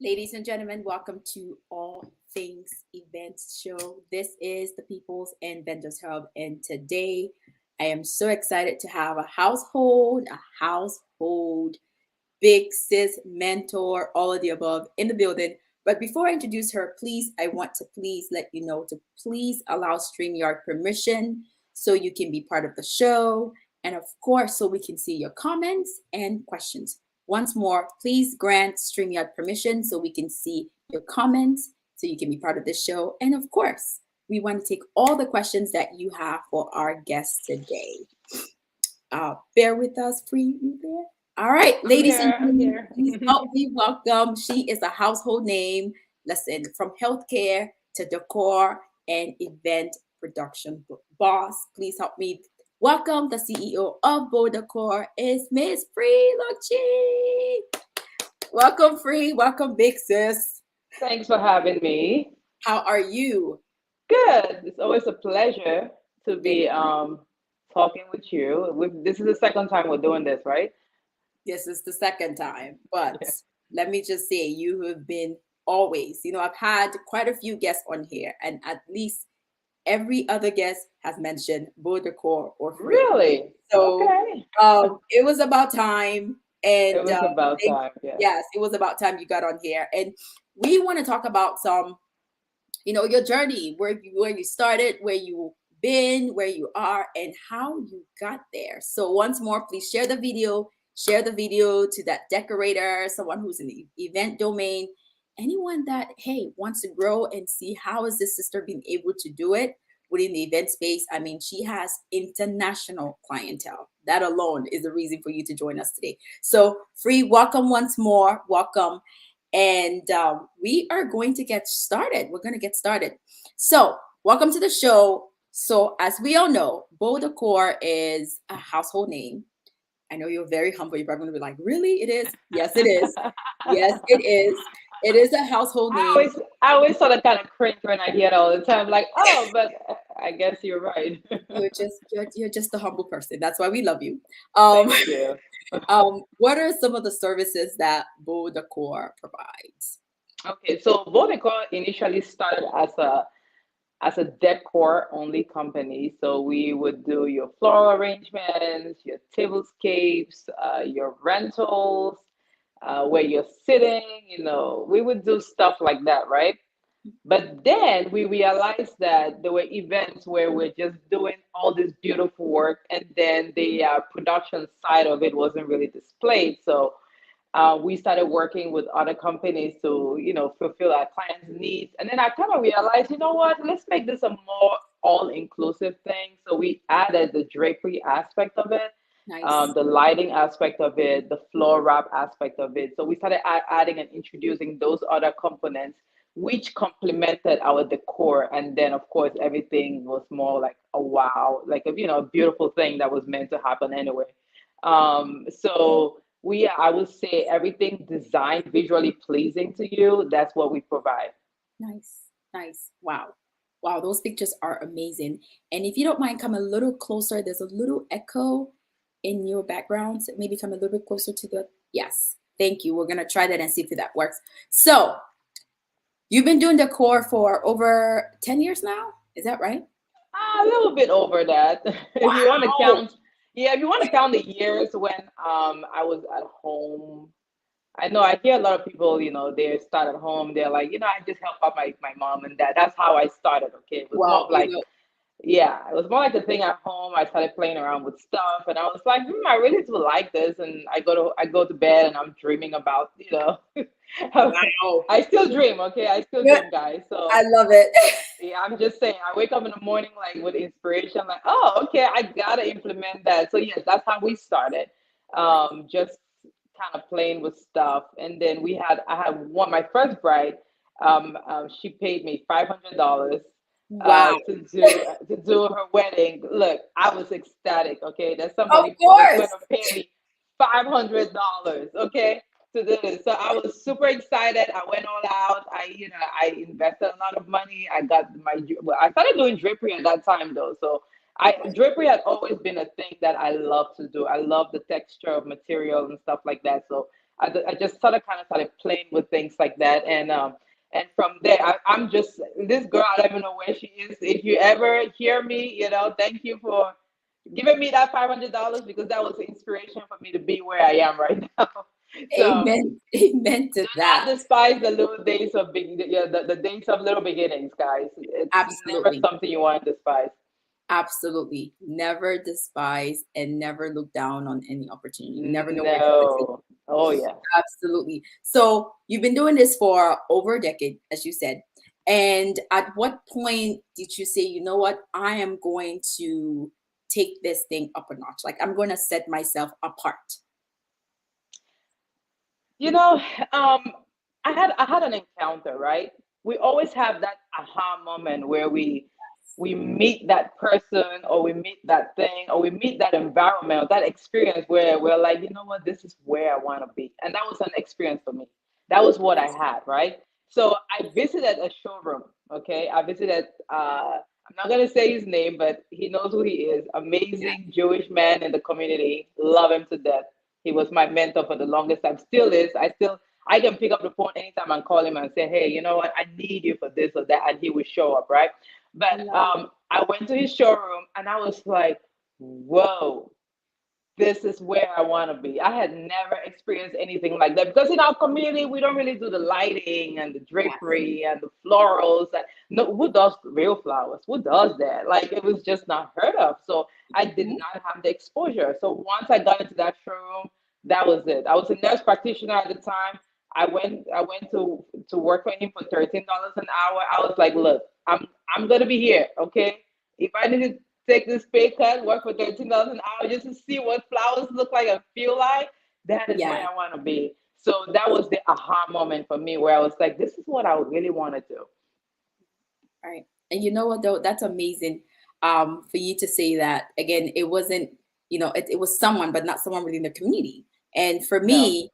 Ladies and gentlemen, welcome to All Things Events Show. This is the People's and Vendors Hub, and today I am so excited to have a household big sis, mentor, all of the above in the building. But before I introduce her, please, I want to please let you know to please allow StreamYard permission so you can be part of the show. And of course, so we can see your comments and questions. Once more, please grant StreamYard permission so we can see your comments so you can be part of the show. And of course, we want to take all the questions that you have for our guest today. Bear with us, free you there. All right, I'm ladies and here. I'm gentlemen, here. please help me welcome. She is a household name. Listen, from healthcare to decor and event production boss. Please help me welcome the CEO of Beau Decor is Miss Free Lochi. Welcome, Free. Welcome, big sis. Thanks for having me. How are you? Good. It's always a pleasure to It be talking with you. This is the second time we're doing this, right? This is the second time, but Yeah. let me just say, you have been always, I've had quite a few guests on here, and at least every other guest has mentioned Beau Decor or Free. Really? So Okay. it was about time. It And was about thank, time. Yes. yes, it was about time you got on here. And we want to talk about some, your journey, where you started, where you been, where you are, and how you got there. So once more, please share the video to that decorator, someone who's in the event domain, anyone that hey wants to grow and see how is this sister being able to do it within the event space. I mean, she has international clientele. That alone is the reason for you to join us today. So free, welcome once more, welcome. And we are going to get started. We're going to get started. So, welcome to the show. So, as we all know, Beau Decor is a household name. I know you're very humble. You're probably going to be like, really? It is? Yes, it is. Yes, it is. It is a household I name. always, I always sort of kind of cringe when I hear it all the time. Like, oh, but I guess you're right. You're just a humble person. That's why we love you. Thank you. What are some of the services that Beau Decor provides? Okay, so Vodacom initially started as a decor only company. So we would do your floral arrangements, your tablescapes, your rentals, where you're sitting, we would do stuff like that, right? But then we realized that there were events where we're just doing all this beautiful work, and then the production side of it wasn't really displayed. So we started working with other companies to, fulfill our clients' needs. And then I kind of realized, you know what, let's make this a more all-inclusive thing. So we added the drapery aspect of it, Nice. the lighting aspect of it, the floor wrap aspect of it. So we started adding and introducing those other components, which complemented our decor. And then, of course, everything was more like a wow, like a beautiful thing that was meant to happen anyway. So I would say everything designed visually pleasing to you, that's what we provide. Nice, nice. Wow. Wow, those pictures are amazing. And if you don't mind, come a little closer. There's a little echo in your background. So maybe come a little bit closer to the. Yes. Thank you. We're going to try that and see if that works. So, you've been doing decor for over 10 years now? Is that right? A little bit over that. If you want to Wow. count, yeah, if you want to count the years when I was at home. I know I hear a lot of people, they start at home, they're like, I just help out my mom and dad. That's how I started, okay? It was more Well, of like, yeah, it was more like a thing at home. I started playing around with stuff, and I was like, I really do like this. And I go to bed, and I'm dreaming about, wow. I still dream, okay? I still Yeah, dream, guys. So I love it. yeah, I'm just saying, I wake up in the morning like with inspiration, like, oh, okay, I gotta implement that. So yes, that's how we started. Just kind of playing with stuff, and then I had one my first bride. She paid me $500 Wow. to do her wedding. Look, I was ecstatic. Okay, that Of somebody was going course. to pay me $500. Okay, to do this. So I was super excited. I went all out. I invested a lot of money. I got well, I started doing drapery at that time though. So drapery had always been a thing that I love to do. I love the texture of material and stuff like that. So I just sort of kind of started playing with things like that, and from there, I'm just this girl. I don't even know where she is. If you ever hear me, thank you for giving me that $500 because that was the inspiration for me to be where I am right now. So Amen. Amen to do not that. despise the little days of the days of little beginnings, guys. It's never Absolutely. something you want to despise. Absolutely. Never despise and never look down on any opportunity. You never know where it's going to take No. Oh you. yeah. Absolutely. So you've been doing this for over a decade, as you said. And at what point did you say, you know what, I am going to take this thing up a notch? Like I'm going to set myself apart. You know, um, I had an encounter, right? We always have that aha moment where we meet that person or we meet that thing or we meet that environment or that experience where we're like, you know what, this is where I want to be. And that was an experience for me. That was what I Yes. had, right? So I visited a showroom, okay? I visited I'm not gonna say his name, but he knows who he is. Yeah. Amazing Jewish man in the community. Love him to death. He was my mentor for the longest time. Still is. I can pick up the phone anytime and call him and say, hey, you know what? I need you for this or that, and he will show up, right? I But love it. I went to his showroom and I was like, whoa, this is where I want to be. I had never experienced anything like that because in our community, we don't really do the lighting and the Yes. drapery and the florals. No, who does real flowers? Who does that? Like it was just not heard of. So I did Mhm. not have the exposure. So once I got into that showroom, that was it. I was a nurse practitioner at the time. I went to work for him for $13 an hour. I was like, look, I'm gonna be here, okay? If I need to take this pay cut, work for $13 an hour just to see what flowers look like and feel like, that is where Yes. I want to be. So that was the aha moment for me where I was like, this is what I really want to do. Right. And you know what though? That's amazing. For you to say that again, it wasn't, it was someone, but not someone within the community. And for No. me,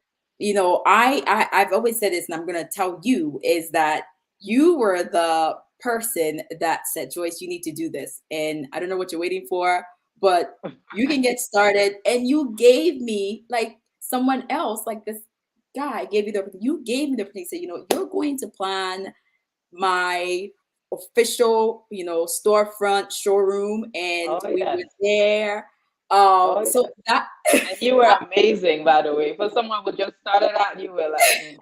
I've always said this, and I'm gonna tell you is that you were the person that said, Joyce, you need to do this. And I don't know what you're waiting for, but you can get started. And you gave me like someone else, like this guy gave you gave me the opportunity, say, you're going to plan my official, storefront showroom, and Oh, we were yes. there. Oh, So yes. that And you were amazing, by the way. For someone who just started out, you were like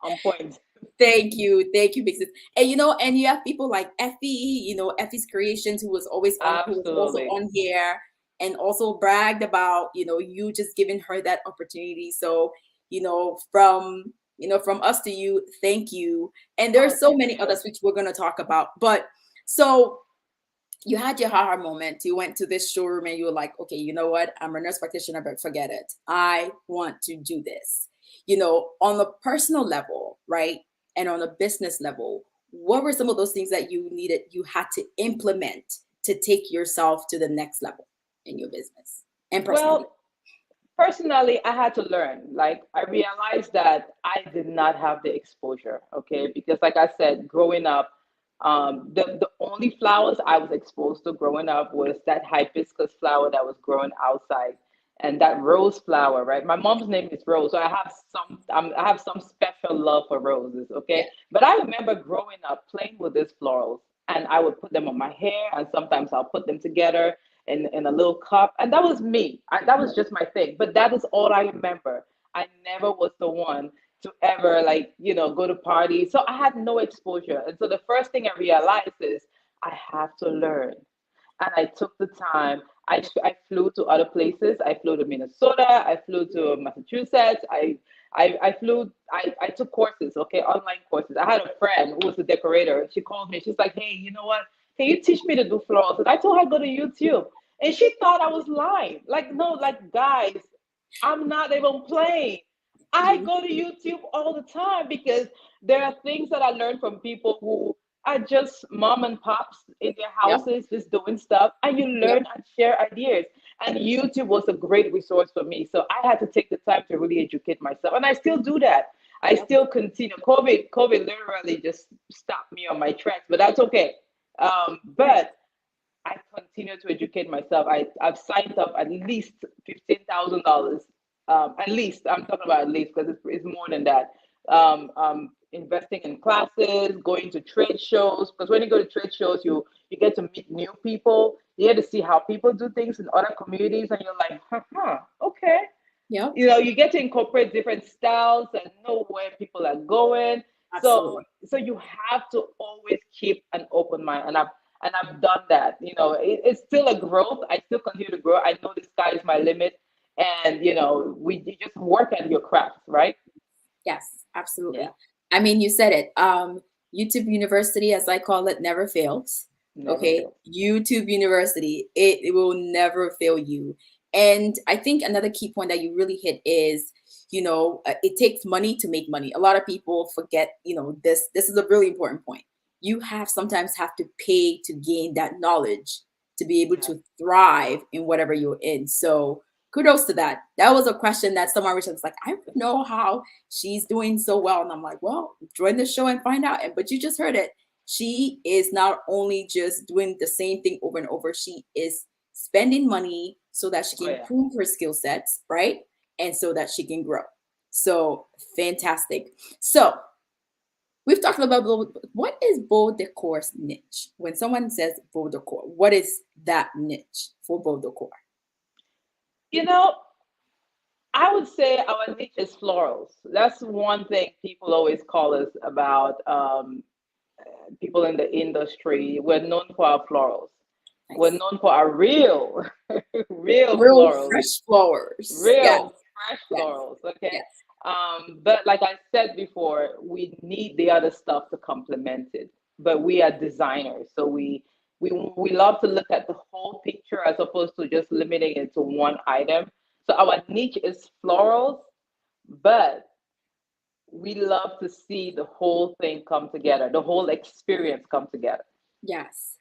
on point. thank you, Big Sis. And and you have people like Effie, Effie's Creations, who was also Absolutely. on here, and also bragged about, you just giving her that opportunity. So, from us to you, thank you. And Oh, there's so same many here. others which we're gonna talk about. But so you had your haha moment. You went to this showroom and you were like, okay, you know what? I'm a nurse practitioner, but forget it. I want to do this. On the personal level, right? And on a business level, what were some of those things that you had to implement to take yourself to the next level in your business and personally? Well, personally, I had to learn. Like, I realized that I did not have the exposure, okay? Because, like I said, growing up, the only flowers I was exposed to growing up was that hibiscus flower that was growing outside and that rose flower, right? My mom's name is Rose, so I have some special love for roses, Yeah. okay? But I remember growing up playing with these florals, and I would put them on my hair, and sometimes I'll put them together in a little cup. And that was me. That was just my thing. But that is all I remember. I never was the one to ever like, go to parties. So I had no exposure. And so the first thing I realized is I have to learn. And I took the time. I flew to other places. I flew to Minnesota. I flew to Massachusetts. I took courses, okay, online courses. I had a friend who was a decorator. She called me. She's like, hey, you know what? Can you teach me to do florals? And I told her, go to YouTube. And she thought I was lying. Like, no, like, guys, I'm not even playing. I Mhm. go to YouTube all the time because there are things that I learned from people who are just mom and pops in their Yep. houses, just doing stuff, and you Yep. learn and share ideas. And YouTube was a great resource for me. So I had to take the time to really educate myself. And I still do that. I Yep. still continue. COVID literally just stopped me on my tracks, but that's okay. Right. But I continue to educate myself. I've signed up at least $15,000 At least I'm talking about at least because it's more than that. Investing in classes, going to trade shows, because when you go to trade shows, you get to meet new people. You get to see how people do things in other communities, and you're like, okay. Yep. You get to incorporate different styles and know where people are going. So Absolutely. so you have to always keep an open mind, and I've done that. It's still a growth. I still continue to grow. I know the sky is my limit, and you just work at your craft, right? Yes, Yeah, absolutely. I mean, you said it. YouTube University, as I call it, never fails. never Okay. fails. YouTube University, it will never fail you. And I think another key point that you really hit is, it takes money to make money. A lot of people forget, this is a really important point. You sometimes have to pay to gain that knowledge to be able Yeah. to thrive in whatever you're in. So kudos to that. That was a question that someone was like, I don't know how she's doing so well. And I'm like, well, join the show and find out. But you just heard it. She is not only just doing the same thing over and over, she is spending money so that she Oh can yeah. improve her skill sets, right? And so that she can grow. So fantastic. So we've talked about what is Beau Decor's niche? When someone says Beau Decor, what is that niche for Beau Decor? You know, I would say our niche is florals. That's one thing people always call us about. People in the industry, we're known for our florals. We're Nice. known for our real, real Real florals, fresh flowers. Yes, real fresh yes, florals. Okay. yes. But like I said before, we need the other stuff to complement it. But we are designers, so we love to look at the whole picture as opposed to just limiting it to one item. So our niche is florals, but we love to see the whole thing come together, the whole experience come together. Yes.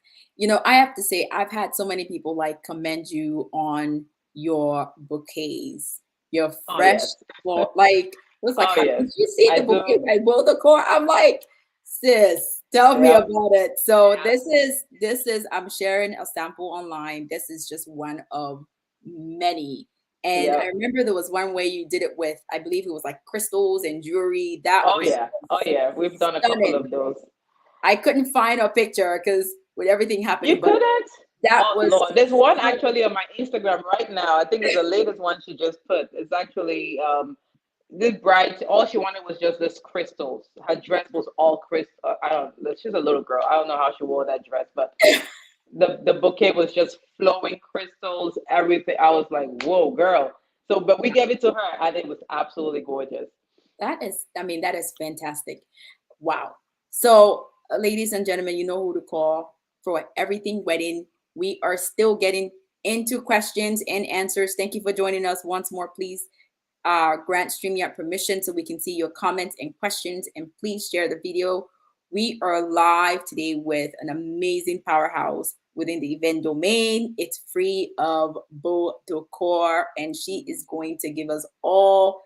I have to say, I've had so many people like commend you on your bouquets, your Oh fresh yes. floor. Like, it was like, Oh yes. did you see I the bouquet do. by Will Decor? I'm like, sis, tell me Yep. about it. So Yep. this is, I'm sharing a sample online. This is just one of many. And I Yep. remember there was one way you did it with, I believe it was like crystals and jewelry. That Oh was yeah. Oh yeah. We've done a couple stunning. of those. I couldn't find a picture because with everything You happening, but couldn't? that Oh was Lord. There's one so actually on my Instagram right now. I think it's the latest one she just put. It's actually this bride, all she wanted was just this crystals. Her dress was all crystal. I don't know. She's a little girl. I don't know how she wore that dress, but the bouquet was just flowing crystals, everything. I was like, whoa, girl. So, but we gave it to her, and it was absolutely gorgeous. that is, I mean, that is fantastic. Wow. So, ladies and gentlemen, you know who to call for everything wedding. We are still getting into questions and answers. Thank you for joining us once more. Please grant StreamYard permission so we can see your comments and questions, and please share the video. We are live today with an amazing powerhouse within the event domain. It's free of Beau Decor, and she is going to give us all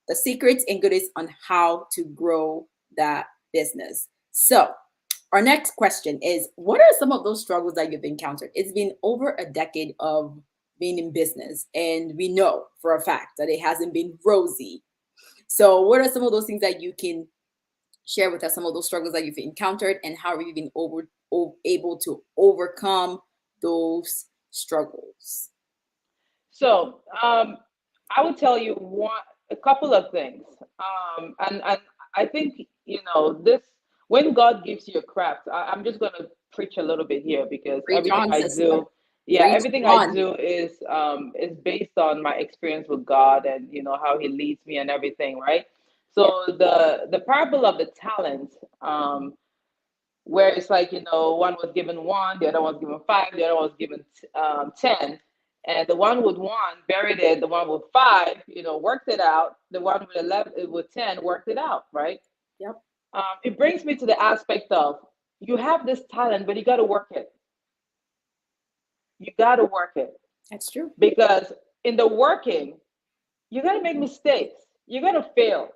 the secrets and goodies on how to grow that business. So, our next question is, what are some of those struggles that you've encountered? It's been over a decade of being in business, and we know for a fact that it hasn't been rosy. So, what are some of those things that you can share with us? Some of those struggles that you've encountered, and how have you been able to overcome those struggles? So, I would tell you a couple of things. And I think, this, when God gives you a craft, I'm just going to preach a little bit here because Preach on, sister. yeah, Preach everything I on. do is based on my experience with God and, how he leads me and everything, right? Yeah. So the parable of the talents, where it's like, one was given one, the other was given five, the other was given 10. And the one with one buried it, the one with five, worked it out. The one with 11, with 10 worked it out, right? Yep. It brings me to the aspect of you have this talent, but you got to work it. You got to work it That's true. because in the working, you're going to make mistakes. You're going to fail.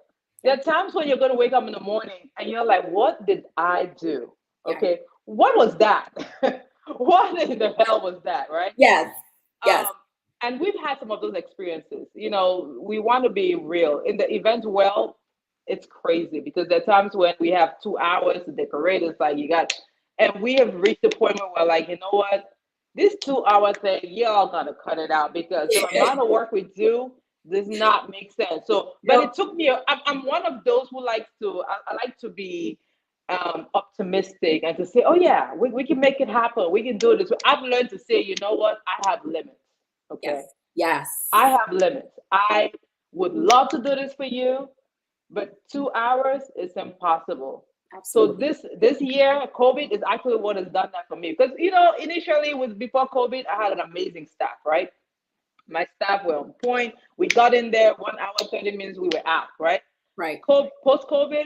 There Yeah. are times when you're going to wake up in the morning and you're like, what did I do? Yeah. Okay. What was that? What in the hell was that? Right. Yes. Yes. Um, And we've had some of those experiences. You know, we want to be real in the event. Well, it's crazy because there are times when we have 2 hours to decorate. It's like you got, and we have reached the point where we're like, you know what, this 2 hour thing, y'all gotta cut it out because the amount of work we do does not make sense. So, but Yep. it took me. I'm one of those who likes to. I like to be optimistic and to say, oh yeah, we can make it happen. We can do this. I've learned to say, you know what, I have limits. Okay, Yes. Yes. I have limits. I would love to do this for you, but 2 hours is impossible. So Absolutely. this year, COVID is actually what has done that for me. Because you know, initially it was before COVID, I had an amazing staff, right? My staff were on point. We got in there 1 hour, 30 minutes, we were out, right? Right. Post COVID,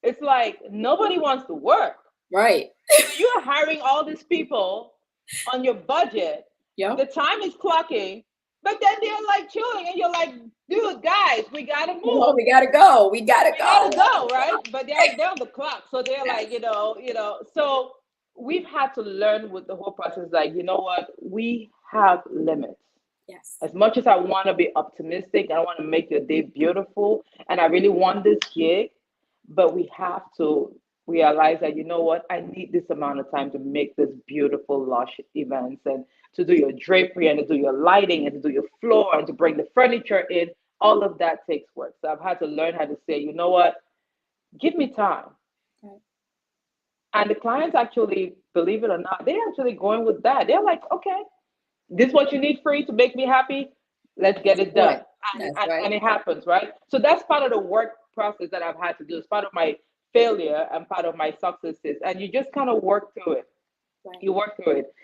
it's like nobody wants to work. Right. So you are hiring all these people on your budget. The Yep. time is clocking, but then they're like chilling, and you're like, dude, guys, we gotta Well, move. we gotta go. We gotta We go. gotta go, right? But they're on the clock, so they're like, Yes. you know. So we've had to learn with the whole process, like, you know what, we have limits. Yes. As much as I want to be optimistic, I want to make your day beautiful, and I really want this gig, but we have to realize that, you know what, I need this amount of time to make this beautiful, lush events and to do your drapery and to do your lighting and to do your floor and to bring the furniture in. All of that takes work. So I've had to learn how to say, you know what, give me time. Right. And the clients actually, believe it or not, they're actually going with that. They're like, okay, this is what you need free to make me happy. Let's get Let's it do done. it. That's And right. it happens, right? So that's part of the work process that I've had to do. It's part of my failure and part of my successes. And you just kind of work through it. Right. You work through it.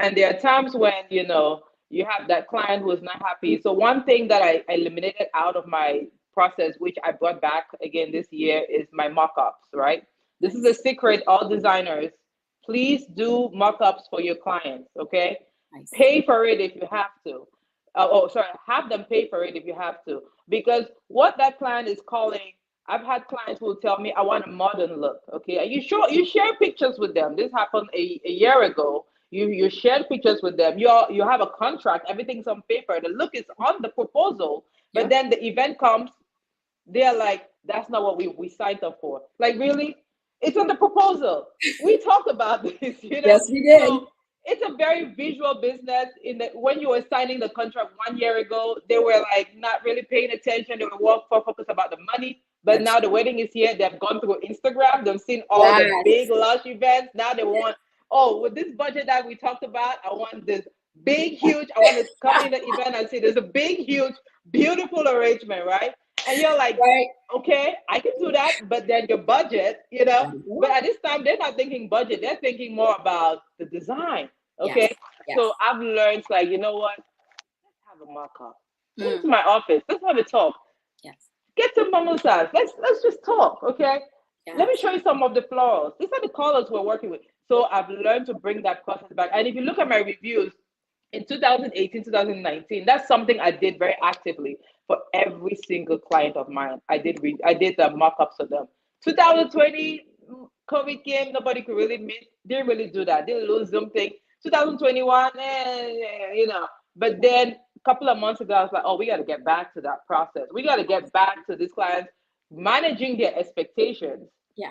And there are times when, you know, you have that client who is not happy. So one thing that I eliminated out of my process, which I brought back again this year, is my mock-ups, right? This is a Nice. secret, all designers. Please do mock-ups for your clients, okay? Nice. Pay for it if you have to. Oh, sorry, have them pay for it if you have to. Because what that client is calling, I've had clients who will tell me, I want a modern look. Okay. And you share pictures with them. This happened a year ago. You shared pictures with them. You have a contract, everything's on paper. The look is on the proposal, but Yep. then the event comes, they're like, that's not what we signed up for. Like, really? It's on the proposal. We talked about this, you know? Yes, we did. So it's a very visual business. In that when you were signing the contract 1 year ago, they were like not really paying attention. They were more focused about the money. But That's now the wedding is here. They've gone through Instagram. They've seen all the big yes. lush events. Now they want, oh, with this budget that we talked about, I want this big, huge. I want to come in the event and see there's a big, huge, beautiful arrangement, right? And you're like, Right. okay, I can do that, but then your budget, you know. Gotta go. But at this time, they're not thinking budget, they're thinking more about the design. Yes. Okay. Yes. So I've learned, like, you know what? Let's have a mock up. Come to Mm. my office. Let's have a talk. Yes. Get some mimosas. Let's just talk. Okay. Let me Yes. show you some of the florals. These are the colors we're working with. So I've learned to bring that process back. And if you look at my reviews, in 2018, 2019, that's something I did very actively for every single client of mine. I did the mock-ups for them. 2020, COVID came, nobody could really meet, didn't really do that, didn't lose Zoom thing. 2021, you know. But then a couple of months ago, I was like, oh, we got to get back to that process. We got to get back to these clients managing their expectations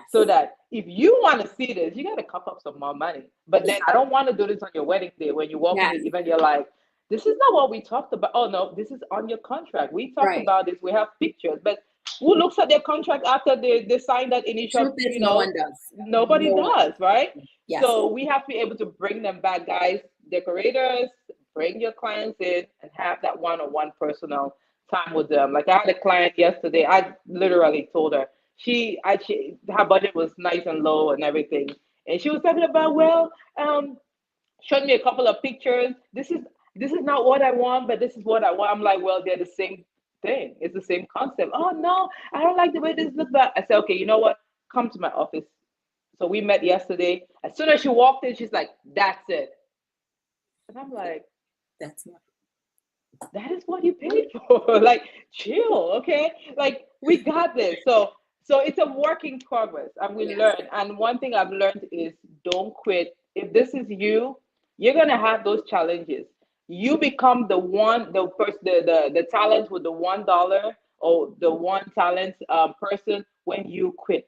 so Yes. that if you want to see this, you got to cough up some more money. But then I don't want to do this on your wedding day when you walk in the Yes. event, you're like, this is not what we talked about. Oh, no, this is on your contract. We talked Right. about this. We have pictures. But who looks at their contract after they sign that Truth initial, is, no one does. nobody No one. does, right? Yes. So we have to be able to bring them back, guys. Decorators, bring your clients in and have that one-on-one personal time with them. Like I had a client yesterday. I literally told her her budget was nice and low and everything, and she was talking about, well, showed me a couple of pictures. This is not what I want, but this is what I want. I'm like, well, they're the same thing. It's the same concept. Oh no, I don't like the way this looks. Like I said, okay, you know what? Come to my office. So we met yesterday. As soon as she walked in, she's like, that's it. And I'm like, That's not. that is what you paid for. Like, chill, okay? Like, we got this. So it's a work in progress, and we Yes. learn. And one thing I've learned is don't quit. If this is you, you're gonna have those challenges. you become the one, the person, the talent with the $1 or the one talent person when you quit,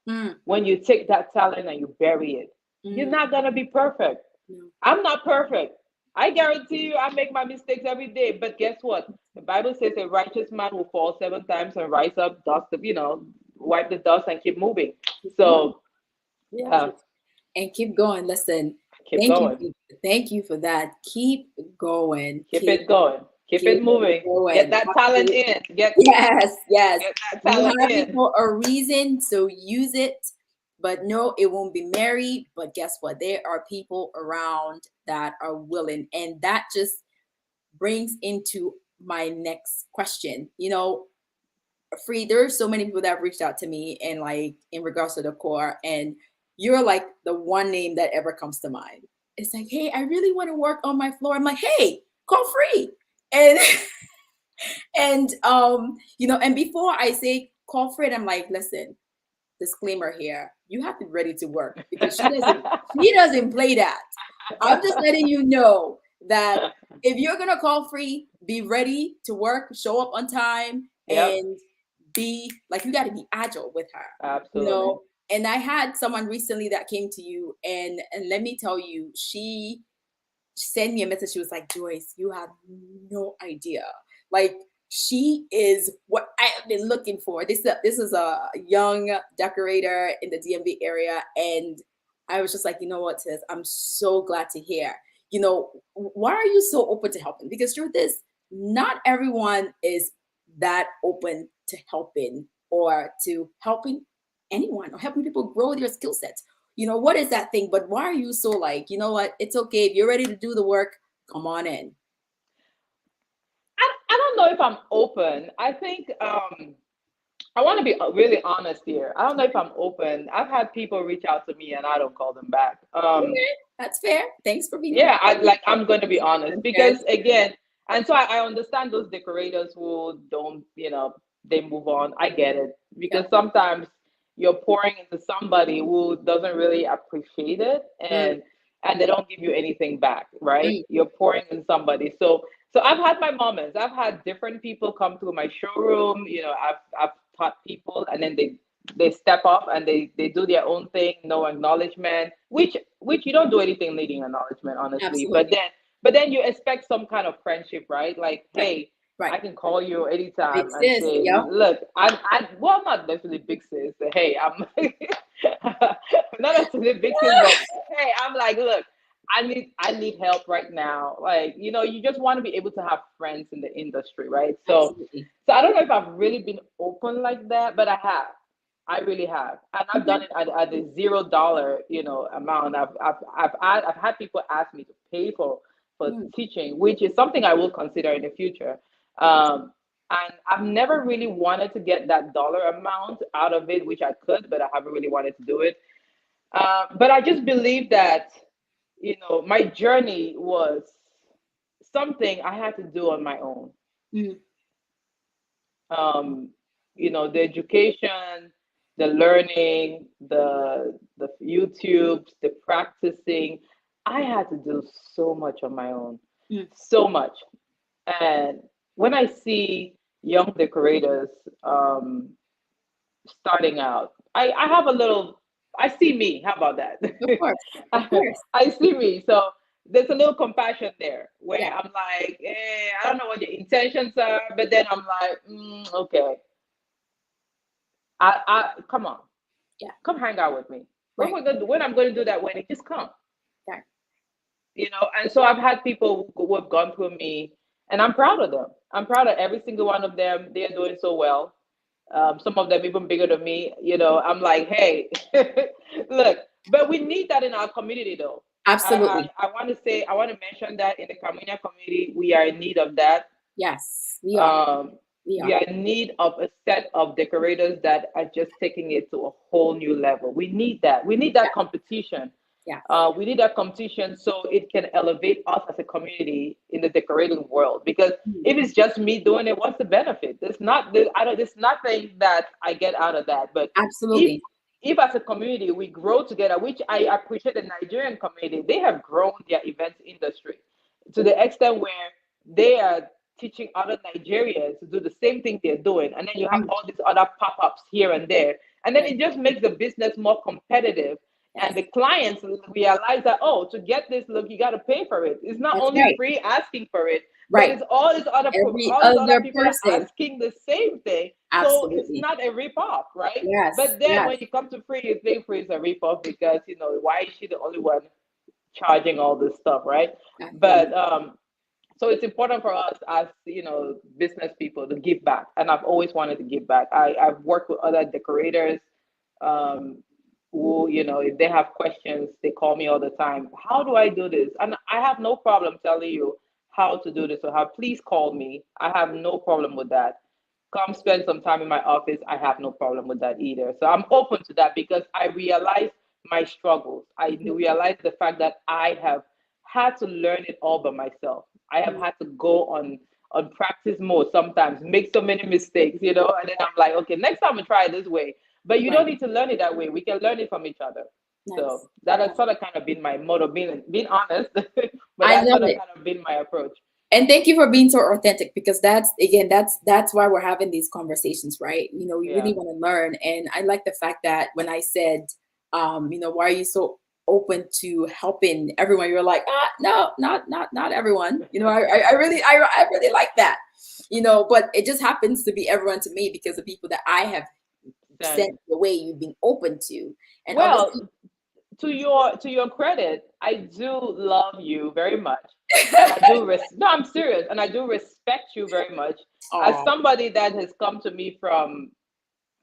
Mm, when you take that talent and you bury it. You're mm, not gonna be perfect. no. I'm not perfect. I guarantee you, I make my mistakes every day. But guess what? The Bible says a righteous man will fall 7 times and rise up, dust, wipe the dust and keep moving. Keep going. So yeah, And keep going. Listen, keep thank you. going. Thank you for that. Keep going. Keep it going. Keep Keep it moving. Get going. that talent in. Yes, yes. Get that You talent have it in. for a reason, so use it. But no, it won't be Mary. But guess what? There are people around that are willing. And that just brings into my next question. Free, there are so many people that have reached out to me and like in regards to the core, and you're like the one name that ever comes to mind. It's like, hey, I really want to work on my floor. I'm like, hey, call free. And and before I say call Fred, I'm like, listen, disclaimer here, you have to be ready to work because she doesn't play that. I'm just letting you know that if you're gonna call free, be ready to work, show up on time, Yep, and be like, you got to be agile with her, you absolutely. know. And I had someone recently that came to you, and let me tell you, she sent me a message. She was like, Joyce, you have no idea. Like, she is what I have been looking for. This is a young decorator in the DMV area. And I was just like, you know what, sis, I'm so glad to hear. Why are you so open to helping? Because truth is, not everyone is that open to helping or to helping anyone or helping people grow their skill sets. What is that thing? But why are you so like, you know what? It's okay. If you're ready to do the work, come on in. I don't know if I'm open. I think I want to be really honest here. I don't know if I'm open. I've had people reach out to me and I don't call them back. Okay, that's fair. Thanks for being Yeah, I'm going to be honest because transparent. again, and so I understand those decorators who don't, they move on. I get it because Yep. sometimes you're pouring into somebody who doesn't really appreciate it, Mm, and they don't give you anything back, right? mm, You're pouring in somebody. So I've had my moments. I've had different people come through my showroom. I've taught people, and then they step up and they do their own thing, no acknowledgement, which you don't do anything needing acknowledgement, honestly. But absolutely. then you expect some kind of friendship, right? Like, Right. hey, Right. I can call you Big anytime and sis. say, Yep. look, I'm well, not necessarily big sis. Hey, I'm not necessarily big sis, but hey, I'm like, look, I need help right now. Like, you just want to be able to have friends in the industry, right? So Absolutely. I don't know if I've really been open like that, but I have. I really have, and I've Okay. done it at a $0, amount. I've had people ask me to pay for Mm, teaching, which is something I will consider in the future. yes. Um, and I've never really wanted to get that dollar amount out of it, which I could, but I haven't really wanted to do it. But I just believe that, my journey was something I had to do on my own. Mm, um, the education, the learning, the YouTubes, the practicing. I had to do so much on my own, mm, so much. And when I see young decorators starting out, I have a little. I see me. How about that? of course. Of I, course. I see me. So there's a little compassion there where Yeah. I'm like, I don't know what your intentions are, but then I'm like, okay, I come on, Yeah. come hang out with me. Right. When I'm going to do that wedding, just come, Yeah. And so I've had people who have gone through me, and I'm proud of them. I'm proud of every single one of them. They're doing so well. Some of them even bigger than me. I'm like, hey, look, but we need that in our community, though. Absolutely. I want to say, I want to mention that in the Camino community, we are in need of that. Yes, we are. Um, We we are. are in need of a set of decorators that are just taking it to a whole new level. We need that. We need Yeah. that competition. Yes. We need that competition so it can elevate us as a community in the decorating world. Because Mm, if it's just me doing it, what's the benefit? There's nothing that I get out of that. But if absolutely. if as a community we grow together, which I appreciate the Nigerian community, they have grown their events industry. to the extent where they are teaching other Nigerians to do the same thing they're doing, and then you have Mm, all these other pop-ups here and there, and then right. it just makes the business more competitive. And Yes. the clients realize that, oh, to get this look, you got to pay for it. It's not That's only right. free asking for it, but Right. it's all these other Every all these other other people are person. asking the same thing. So it's Absolutely. not a rip-off, right? Yes. But then Yes. when you come to free, you think free is a rip-off because why is she the only one charging all this stuff, right? I feel you. But so it's important for us as business people to give back, and I've always wanted to give back. I've worked with other decorators, um, who if they have questions, they call me all the time. How do I do this? And I have no problem telling you how to do this, or how. Please call me. I have no problem with that. Come spend some time in my office. I have no problem with that either. So I'm open to that because I realize my struggles. I Mhm. realize the fact that I have had to learn it all by myself. I have Mm, had to go on practice mode sometimes, make so many mistakes, and then I'm like, okay, next time I try it this way. But you don't right. need to learn it that way. We can learn it from each other. Nice. So that has Nice. sort of kind of been my motto, being honest, but I that's love sort of it. kind of been my approach. And thank you for being so authentic, because that's, again, that's why we're having these conversations, right? We really Yeah. want to learn. And I like the fact that when I said, why are you so open to helping everyone, you're like, no, not everyone. I really like that. But it just happens to be everyone to me because the people that I have sent Then, the way you've been open to. And obviously, well, to your credit, I do love you very much, and I do no, I'm serious, and I do respect you very much as oh, somebody that has come to me from.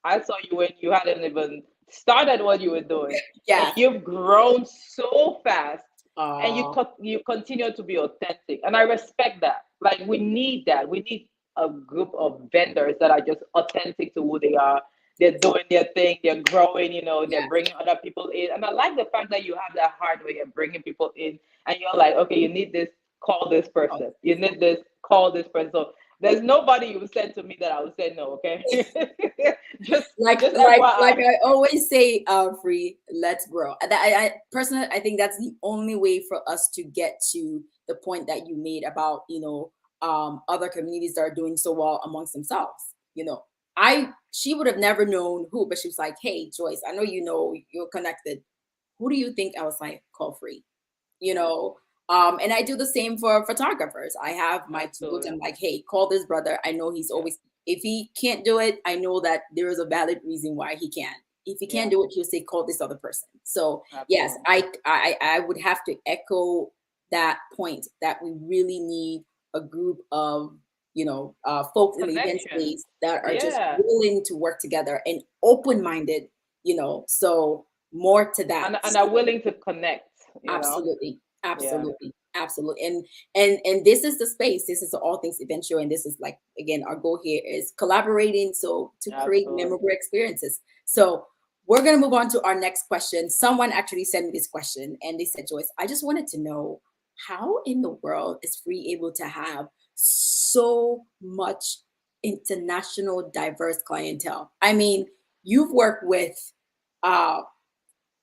I saw you when you hadn't even started what you were doing, and yes. you've grown so fast, and you Oh, you continue to be authentic, and I respect that. Like we need that. We need a group of vendors that are just authentic to who they are. They're doing their thing. They're growing. They're yes. bringing other people in, and I like the fact that you have that heart where you're bringing people in, and you're like, okay, you need this. Call this Oh, person. You need this. Call this person. So there's nobody you said to me that I would say no. Okay. just like just like FYI. I always say, free, let's grow. I personally, I think that's the only way for us to get to the point that you made about, other communities that are doing so well amongst themselves. I she would have never known who, but she was like, hey, Joyce, I know you're connected. Who do you think? I was like, call free. you Yeah, know and I do the same for photographers. I have my tools. absolutely. I'm like, hey, call this brother. I know he's Yeah, always, if he can't do it, I know that there is a valid reason why he can. If he can't yeah, do it, he'll say, call this other person. So yes, absolutely. I would have to echo that point, that we really need a group of folks in the event Connections. space that are just Yeah, willing to work together and open-minded. So more to that. and are willing to connect. Absolutely. Yeah, Absolutely. Absolutely. And this is the space. This is the All Things Event Show. And this is, like, again, our goal here is collaborating, so to create absolutely. memorable experiences. So we're gonna move on to our next question. Someone actually sent me this question and they said, Joyce, I just wanted to know, how in the world is Free able to have so much international diverse clientele? I mean, you've worked with uh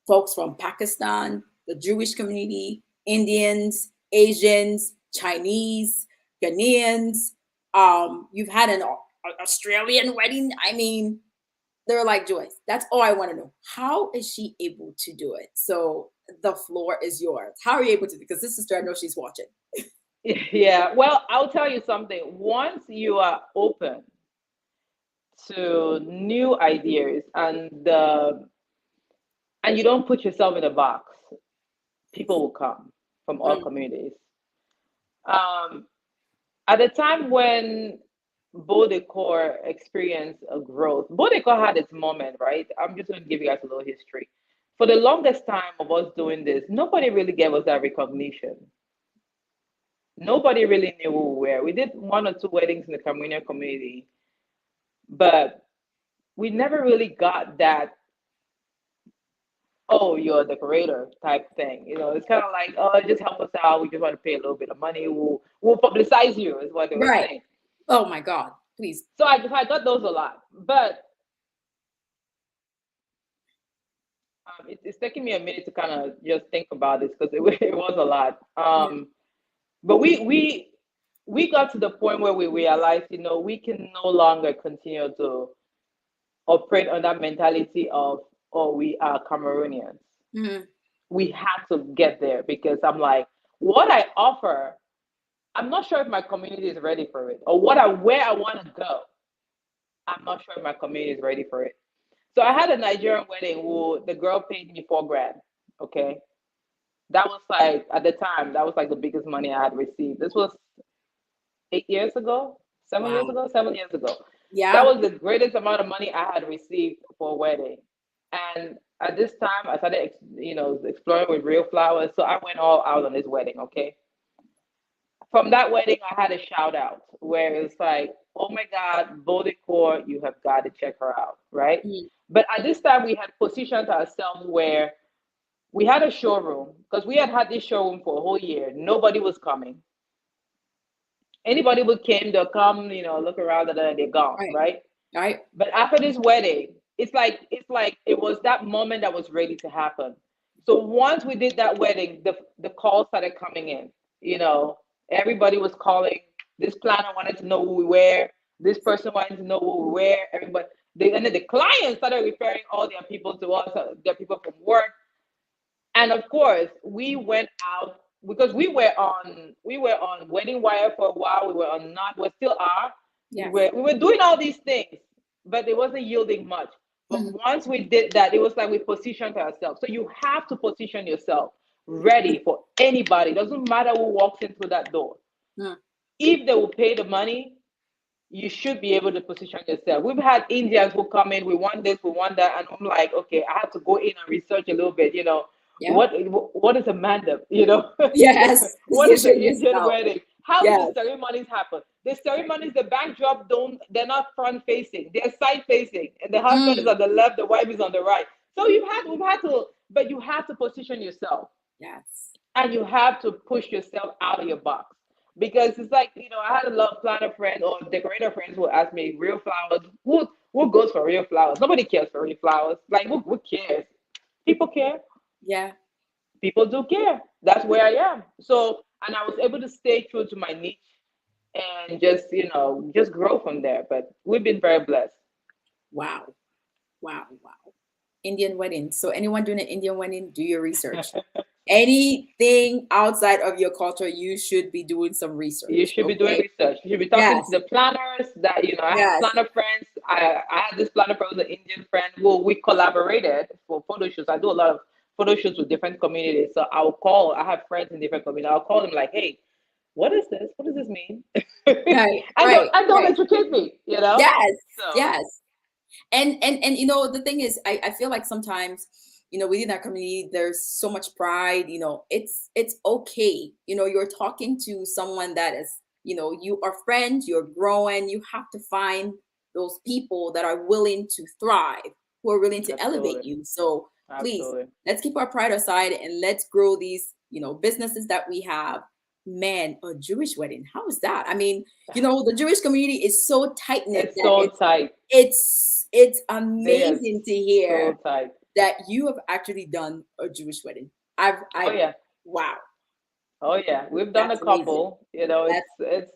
folks from Pakistan, the Jewish community, Indians, Asians, Chinese, Ghanaians. You've had an Australian wedding. I mean, they're like, Joyce, that's all I want to know. How is she able to do it? So the floor is yours. How are you able to? Because this sister, I know she's watching. Yeah. Well, I'll tell you something. Once you are open to new ideas and you don't put yourself in a box, people will come from all Mm, communities. Um, at the time when Beau Decor experienced a growth, Beau Decor had its moment, right? I'm just going to give you guys a little history. For the longest time of us doing this, nobody really gave us that recognition. Nobody really knew who we were. We did one or two weddings in the Cameroonian community, but we never really got that, oh, you're a decorator type thing. It's kind of like, oh, just help us out. We just want to pay a little bit of money. We'll publicize you, is what they were right. saying. Oh my God. Please. So I got those a lot, but it's taking me a minute to kind of just think about this because it was a lot. Yeah. But we got to the point where we realized, we can no longer continue to operate on that mentality of, oh, we are Cameroonians. Mhm. We have to get there because I'm like, what I offer, I'm not sure if my community is ready for it, or where I want to go. I'm not sure if my community is ready for it. So I had a Nigerian wedding who the girl paid me 4 grand. Okay. That was like, at the time, that was like the biggest money I had received. This was 8 years ago, 7 years Wow. ago, 7 years ago. That Yeah. was the greatest amount of money I had received for a wedding. And at this time, I started, exploring with real flowers. So I went all out on this wedding. Okay. From that wedding, I had a shout out where it's like, oh my God, Beau Decor, you have got to check her out, right? Mhm. But at this time, we had positioned ourselves where we had a showroom because we had this showroom for a whole year. Nobody was coming. Anybody who came, they'll come, look around and then they're gone, Right. right? Right. But after this wedding, it's like it was that moment that was ready to happen. So once we did that wedding, the calls started coming in. You know, everybody was calling. This planner wanted to know who we were. This person wanted to know who we were. And then the clients started referring all their people to us, their people from work. And of course, we went out because we were on Wedding Wire for a while. We were on Not. We still are. We Yes. were we were doing all these things, but it wasn't yielding much. But Mhm. once we did that, it was like we positioned ourselves. So you have to position yourself ready for anybody. It doesn't matter who walks in through that door. Mhm. If they will pay the money, you should be able to position yourself. We've had Indians who come in, we want this, we want that, and I'm like, okay, I have to go in and research a little bit. Yeah. What is a mandap? Yes. What is Position the Indian yourself. wedding? How do the Yes. ceremonies happen? The ceremonies, the backdrop they're not front facing, they're side facing, and the husband is Mm. on the left, the wife is on the right. So we've had to, but you have to position yourself Yes. and you have to push yourself out of your box because it's like I had a lot of planner friends or decorator friends who asked me real flowers. Who goes for real flowers? Nobody cares for real flowers. Like who cares? People care. Yeah. People do care. That's where I am. So and I was able to stay true to my niche and just grow from there. But we've been very blessed. Wow. Wow. Wow. Indian wedding. So anyone doing an Indian wedding, do your research. Anything outside of your culture, you should be doing some You research. should be doing Okay. research. You should be talking to Yes. the planners that, I have Yes. planner friends. I had this planner friend, was an Indian friend who we collaborated for photo shoots. I do a lot of photo shoots with different communities. So I have friends in different communities. I'll call them like, hey, what is this? What does this mean? Right. and don't Right. and don't Right. educate me. Yes. So Yes. And the thing is, I feel like sometimes, within our community there's so much pride. It's okay. You're talking to someone that is, you are friends, you're growing. You have to find those people that are willing to thrive, who are willing to elevate absolutely. you. So please, Absolutely. let's keep our pride aside and let's grow these, businesses that we have. Man, a Jewish wedding, how is that? I mean, the Jewish community is so tight knit It's that so it's tight. it's They are amazing to so hear tight. that you have actually done a Jewish wedding. Oh I yeah. wow, Oh yeah, we've done a that's amazing. couple. It's That's it's.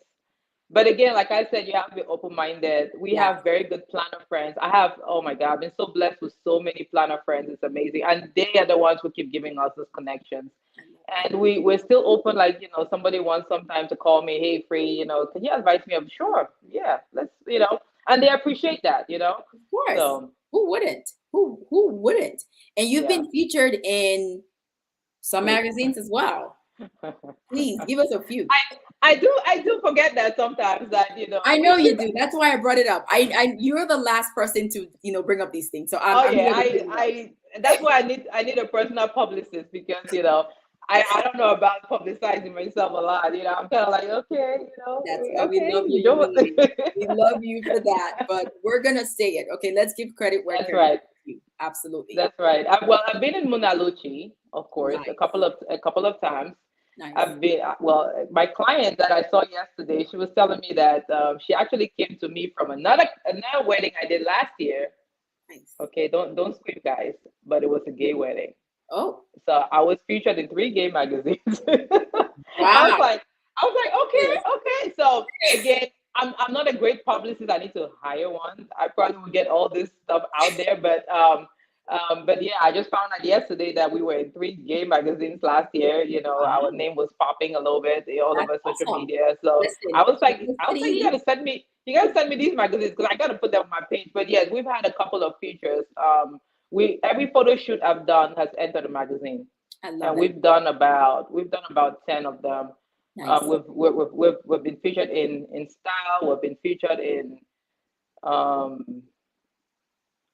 But again, like I said, you have to be open-minded. We yes, have very good planner friends. I have, oh my God, I've been so blessed with so many planner friends. It's amazing, and they are the ones who keep giving us those connections. I love that. And we're still open. Like somebody wants sometime to call me, hey, free, can you advise me? I'm sure, yeah, let's. And they appreciate that. Of course, So who wouldn't? Who wouldn't? And you've yeah. been featured in some magazines as well. Please give us a few. I do forget that sometimes that I I know wish you you. do. That's why I brought it up. You're the last person to bring up these things. So Oh I'm yeah, here to bring it up. I that's why I need a personal publicist because I don't know about publicizing myself a lot. I'm kind of like okay, That's why we okay, love your you don't. humility. We love you for that, but we're gonna say it. Okay, let's give credit where That's credit right. is due. Absolutely. That's right. I've been in Munaluchi, of course, a Nice. couple of times. Nice. I've been well. My client that I saw yesterday, she was telling me that she actually came to me from another wedding I did last year. Nice. Okay, don't scream, guys, but it was a gay wedding. Oh, So I was featured in 3 gay magazines. I was wow. like, I was like, Yes. okay, okay. So again, I'm not a great publicist. I need to hire one. I probably will get all this stuff out there, but yeah, I just found out yesterday that we were in three gay magazines last year. You know, our Wow, name was popping a little bit, all that's over social awesome. media. So Listen, you publicity, gotta send me these magazines because I gotta put them on my page. But yes, we've had a couple of features. We every photo shoot I've done has entered the magazine, I love and it. we've done about 10 of them. Nice. We've been featured in style. We've been featured in um,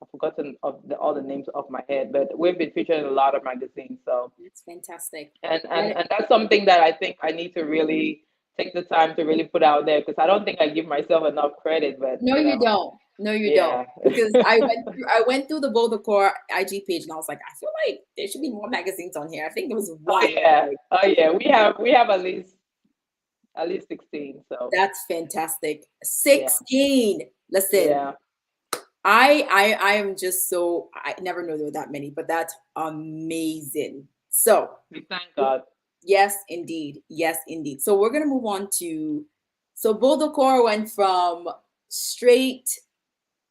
I've forgotten all the names off my head, but we've been featured in a lot of magazines. So That's fantastic. and That, and that's something that I think I need to really take the time to really put out there because I don't think I give myself enough credit. But no, you don't. No, you don't. yeah. Because I went through the Beau Decor IG page and I was like, I feel like there should be more magazines on here. I think there was Oh one. yeah, oh yeah. We have at least 16. So That's fantastic. yeah, 16. Listen, yeah. I am just so I never knew there were that many, but that's amazing. So We thank God. yes, indeed. Yes, indeed. So we're gonna move on to so Beau Decor went from straight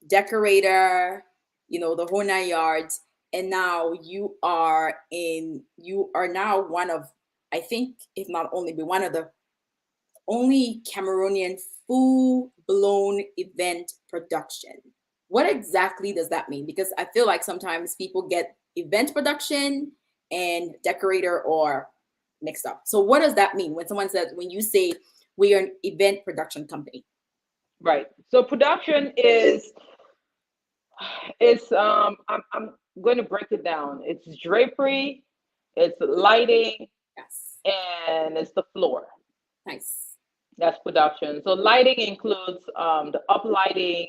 decorator, the whole 9 yards, and now you are now one of, I think, if not only, but one of the only Cameroonian full blown event production. What exactly does that mean? Because I feel like sometimes people get event production and decorator or mixed up. So what does that mean when you say we are an event production company? Right. So production I'm going to break it down. It's drapery, it's lighting, Yes. and it's the floor. Nice. That's production. So lighting includes the uplighting,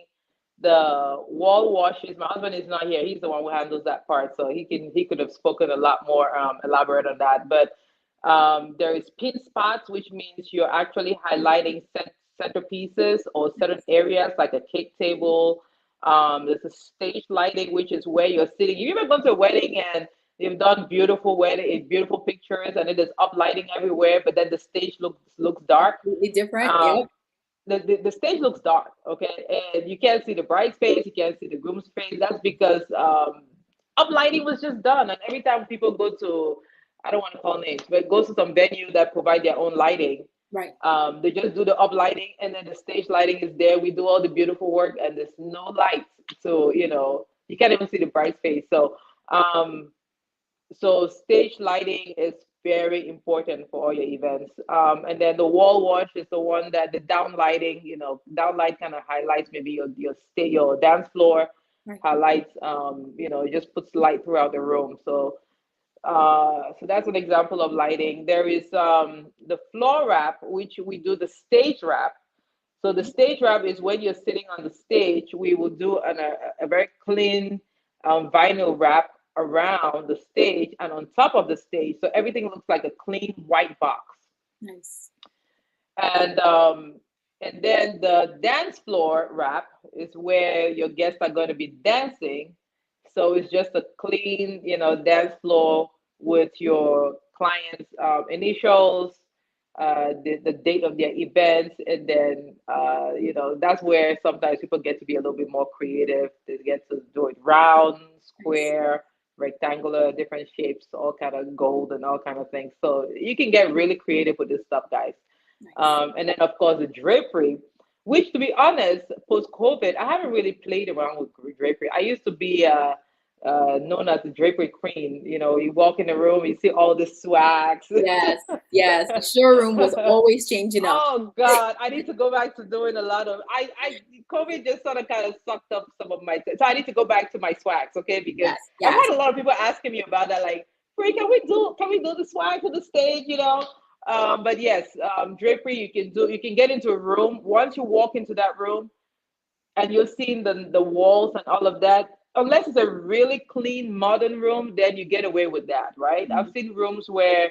the wall washes. My husband is not here. He's the one who handles that part, so he could have spoken a lot more elaborate on that. But there is pin spots, which means you're actually highlighting centerpieces or certain areas like a cake table. There's a stage lighting, which is where you're sitting. You ever gone to a wedding and they've done beautiful pictures, and it is up lighting everywhere, but then the stage looks dark. Completely different. Um, Yep. the stage looks dark, okay, and you can't see the bride's face, you can't see the groom's face. That's because up lighting was just done, and every time people go to, I don't want to call names, but go to some venue that provide their own lighting, Right. they just do the up lighting, and then the stage lighting is there. We do all the beautiful work, and there's no lights, so you can't even see the bride's face. Um, so stage lighting is very important for all your events. And then the wall wash is the one that the down lighting, down light kind of highlights maybe your dance floor, Right. highlights, it just puts light throughout the room. So that's an example of lighting. There is the floor wrap, which we do the stage wrap. So the stage wrap is when you're sitting on the stage, we will do a very clean vinyl wrap around the stage and on top of the stage. So everything looks like a clean white box. Nice. And um, and then the dance floor wrap is where your guests are going to be dancing. So it's just a clean, dance floor with your clients' initials, the date of their events, and then that's where sometimes people get to be a little bit more creative. They get to do it round, Nice. square, rectangular, different shapes, all kind of gold and all kind of things. So you can get really creative with this stuff, guys. Nice. And then of course the drapery, which to be honest, post COVID, I haven't really played around with drapery. I used to be known as the drapery queen. You walk in the room, you see all the swags. Yes. Yes. The showroom was always changing up. Oh God, I need to go back to doing a lot of COVID just sort of kind of sucked up some of my so I need to go back to my swags, okay? Because Yes. I've Yes. had a lot of people asking me about that, like, Free, can we do the swag for the stage, but yes, drapery you can get into a room. Once you walk into that room, and you're seeing the walls and all of that, unless it's a really clean modern room, then you get away with that, right? I've Mhm. seen rooms where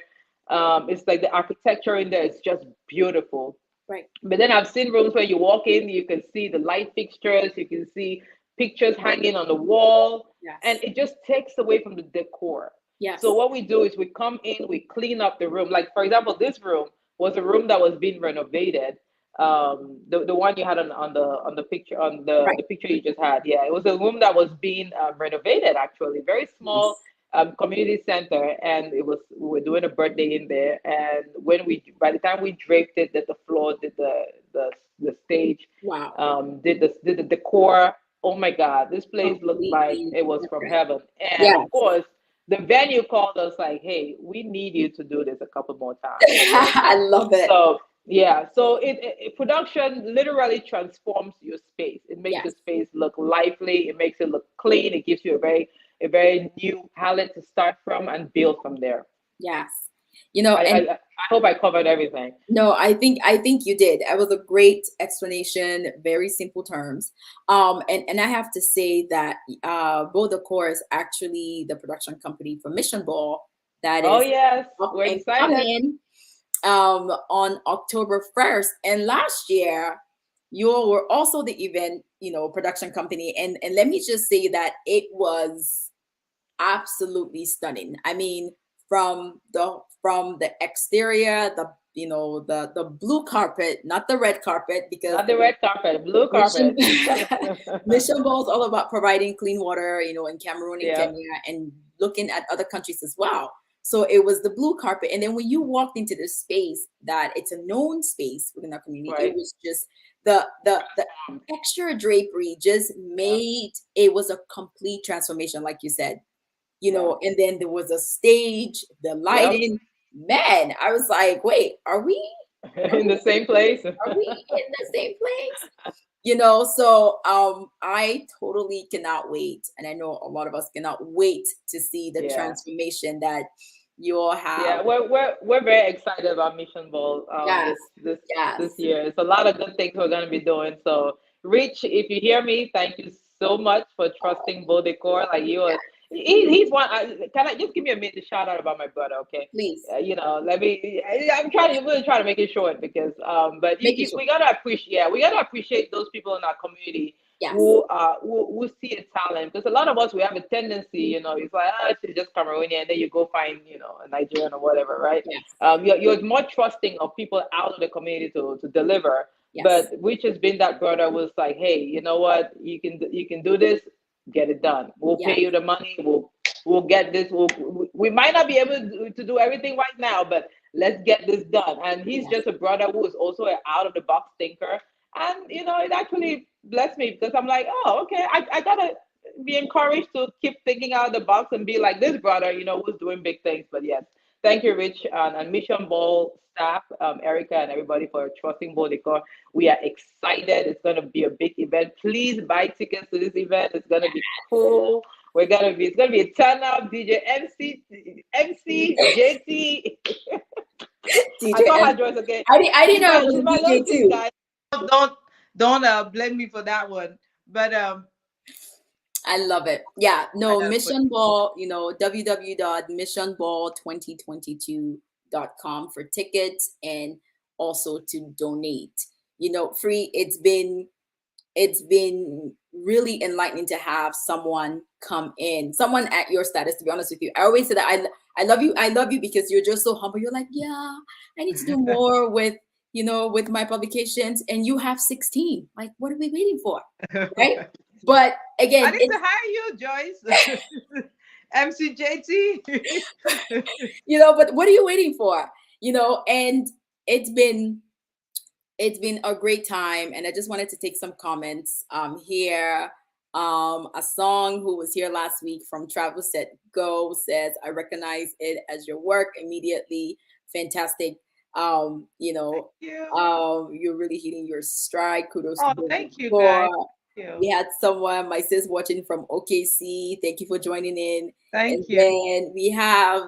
it's like the architecture in there is just beautiful, Right. but then I've seen rooms where you walk in, you can see the light fixtures, you can see pictures hanging on the wall, and Yes. it just takes away from the decor. So Yes. what we do is we come in, we clean up the room. Like for example, this room, was a room that was being renovated. The one you had on the picture, on Right. the picture you just had. Yeah, it was a room that was being renovated, actually, very small, Yes. community center, and it was, we were doing a birthday in there. And when we, by the time we draped it, did the floor, did the stage, Wow. did the decor. Oh my God, this place looked like Completely it was from different. heaven. And of Yes. course, the venue called us like, "Hey, we need you to do this a couple more times." I love it. So yeah, so production literally transforms your space. It makes your Yes. space look lively. It makes it look clean. It gives you a very new palette to start from and build from there. Yes. You know, I and I, I hope I covered everything. no, I think you did. That was a great explanation, very simple terms. And I have to say that Beau Decor is actually the production company for Mission Ball that Oh is yes, up we're and excited. coming on October 1st. And last year, you all were also the event, production company. And let me just say that it was absolutely stunning. I mean, from the exterior, the blue carpet, not the red carpet, because Not the red carpet, blue Mission carpet. Mission Bowl is all about providing clean water, in Cameroon and Yeah, Kenya, and looking at other countries as well. So it was the blue carpet, and then when you walked into this space, that it's a known space within our community, it right. was just the extra drapery just Yeah, made it was a complete transformation, like you said, yeah. and then there was a stage, the Yep. lighting. Man, I was like, wait, are we are In we the same place. are we in the same place? So I totally cannot wait. And I know a lot of us cannot wait to see the Yeah. transformation that you all have. Yeah, we're very excited about Mission Bowl Yes, this yes. year. It's a lot of good things we're gonna be doing. So Rich, if you hear me, thank you so much for trusting Beau Decor. Like you are, he's one. Can I just give me a minute to shout out about my brother? Okay, Please let me. I'm trying to really try to make it short because but make it we short. gotta appreciate, yeah, we gotta appreciate those people in our community Yes, who see a talent, because a lot of us, we have a tendency, it's like, she's just Cameroonian, and then you go find, a Nigerian or whatever, right? yes, You're more trusting of people out of the community to deliver. But yes, which has been that brother was like, hey, you know what, you can do this, get it done. We'll yes, pay you the money. We'll get this. We might not be able to do everything right now, but let's get this done. And he's yes, just a brother who is also an out of the box thinker, and it actually blessed me because I'm like, oh, okay, I gotta be encouraged to keep thinking out of the box and be like this brother, who's doing big things. But yes, thank you, Rich, and Mission Ball staff, Erica, and everybody for trusting Beau Decor. We are excited. It's gonna be a big event. Please buy tickets to this event. It's gonna be cool. It's gonna be a turn up. DJ MC JT. I DJ. call her And Joyce. Okay, I didn't know I was she's a my little DJ sis, too. guys. Don't blame me for that one. But I love it. Yeah, I no, gotta put. Mission Ball, www.missionball2022.com for tickets and also to donate. Free, it's been really enlightening to have someone come in, someone at your status, to be honest with you. I always say that I love you because you're just so humble. You're like, yeah, I need to do more with my publications, and you have 16. Like, what are we waiting for? Right? But I again, need to it's hire you, Joyce. MCJT. but what are you waiting for? And it's been it's been a great time, and I just wanted to take some comments here. A song who was here last week from Travel Set Go says, I recognize it as your work immediately. Fantastic. You. You're really hitting your stride. Kudos to Oh, both thank you, guys. before. Thank you. We had someone, my sis, watching from OKC. Thank you for joining in. And Thank you. then we have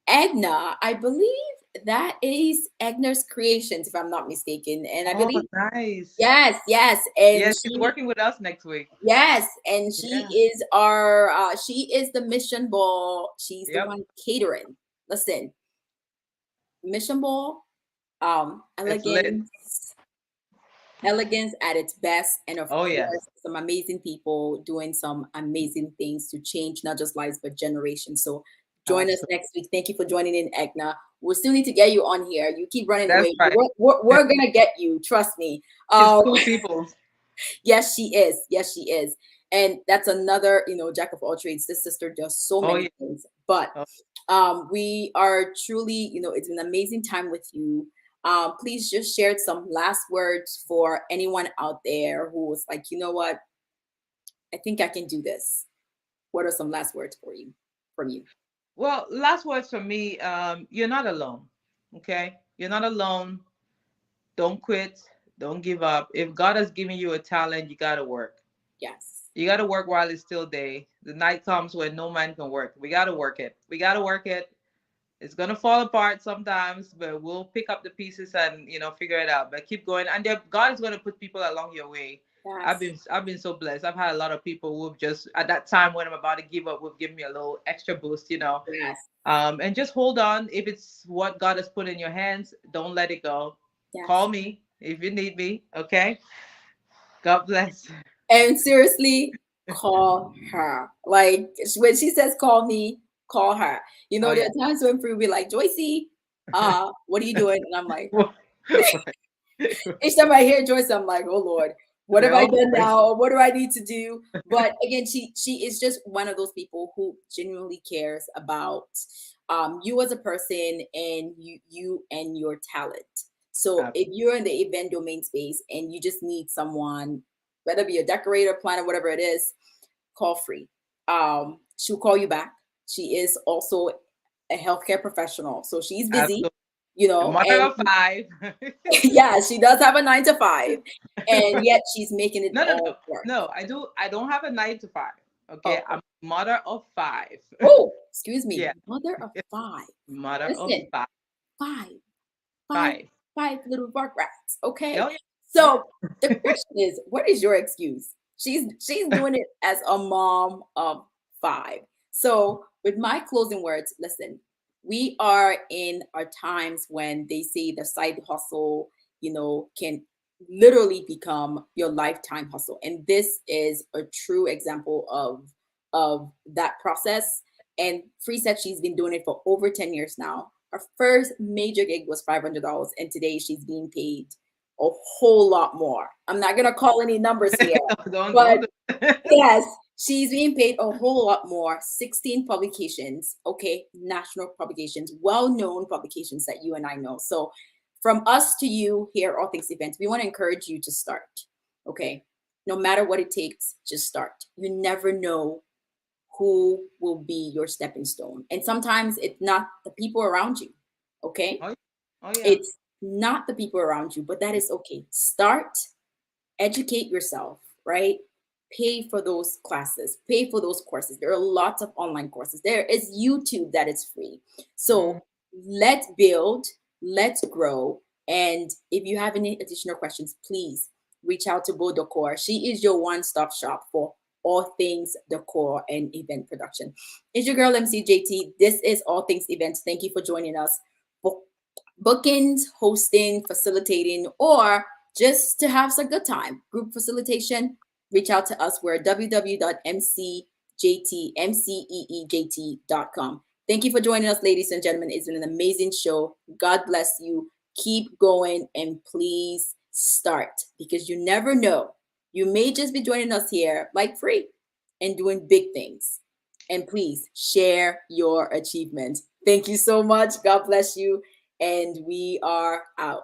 Edna. I believe that is Edna's Creations, if I'm not mistaken. And I Oh, believe, nice. yes, yes. And Yeah, she's working with us next week. yes, and Yeah. she is the Mission Ball. She's the Yep. one catering. Listen, Mission Ball, It's lit. elegance at its best, and of Oh, yes. course some amazing people doing some amazing things to change not just lives but generations. So Join us Absolutely. next week. Thank you for joining in, Egna. We still need to get you on here. You keep running That's away. right. We're gonna get you. Trust me. She's Um, cool people. yes, she is. Yes, she is. And that's another, jack of all trades. This sister does so Oh many yeah. things. But Oh, we are truly, it's been an amazing time with you. Please just share some last words for anyone out there who was like, you know what, I think I can do this. What are some last words for you from you? well, last words from me. You're not alone. Okay, you're not alone. Don't quit. Don't give up. If God has given you a talent, you gotta work. Yes. You gotta work while it's still day. The night comes when no man can work. We gotta work it. We gotta work it. It's gonna fall apart sometimes, but we'll pick up the pieces and figure it out. But keep going, and God is gonna put people along your way. I've Yes. been I've been so blessed. I've had a lot of people who've just at that time when I'm about to give up, who've given me a little extra boost. Yes. And just hold on. If it's what God has put in your hands, don't let it go. Call Yes. me if you need me. Okay. God bless. And seriously, call her. Like when she says call me, call her. Oh There yeah. are times when Free will be like, Joycey, what are you doing? And I'm like, Right. each time I hear Joyce, I'm like, oh Lord, what have I Oh done boy. now? Or what do I need to do? But again, she is just one of those people who genuinely cares about you as a person and you and your talent. So if you're in the event domain space and you just need someone, whether it be a decorator, planner, whatever it is, call Free. She'll call you back. She is also a healthcare professional, so she's busy, Absolutely. A mother and of five. yeah, she does have a 9 to 5, and yet she's making it No, no, no, all work. no. I don't have a 9 to 5. Okay, Oh, I'm a mother of five. oh, excuse me, Yeah, mother of 5. mother of Listen, five. five, five, Five. 5 little rugrats. Okay, Oh yeah, so yeah. the question is, what is your excuse? She's doing it as a mom of 5. So with my closing words, listen, we are in our times when they say the side hustle, can literally become your lifetime hustle, and this is a true example of that process. And Free said she's been doing it for over 10 years now. Her first major gig was $500, and today she's being paid a whole lot more. I'm not gonna call any numbers here, Don't but do yes, she's being paid a whole lot more. 16 publications, okay, national publications, well-known publications that you and I know. So from us to you here at All Things Events, we want to encourage you to start. Okay. No matter what it takes, just start. You never know who will be your stepping stone. And sometimes it's not the people around you. Okay. Oh yeah. Oh yeah. It's not the people around you, but that is okay. Start, educate yourself, right? Pay for those classes, pay for those courses. There are lots of online courses. There is YouTube that is free. Mhm. So let's build, let's grow. And if you have any additional questions, please reach out to Beau Decor. She is your one-stop shop for all things decor and event production. It's your girl MCJT. This is All Things Events. Thank you for joining us. For bookings, hosting, facilitating, or just to have some good time, group facilitation, reach out to us. We're www.mceejt.com. Thank you for joining us, ladies and gentlemen. It's been an amazing show. God bless you. Keep going and please start, because you never know. You may just be joining us here like Free and doing big things. And please share your achievements. Thank you so much. God bless you. And we are out.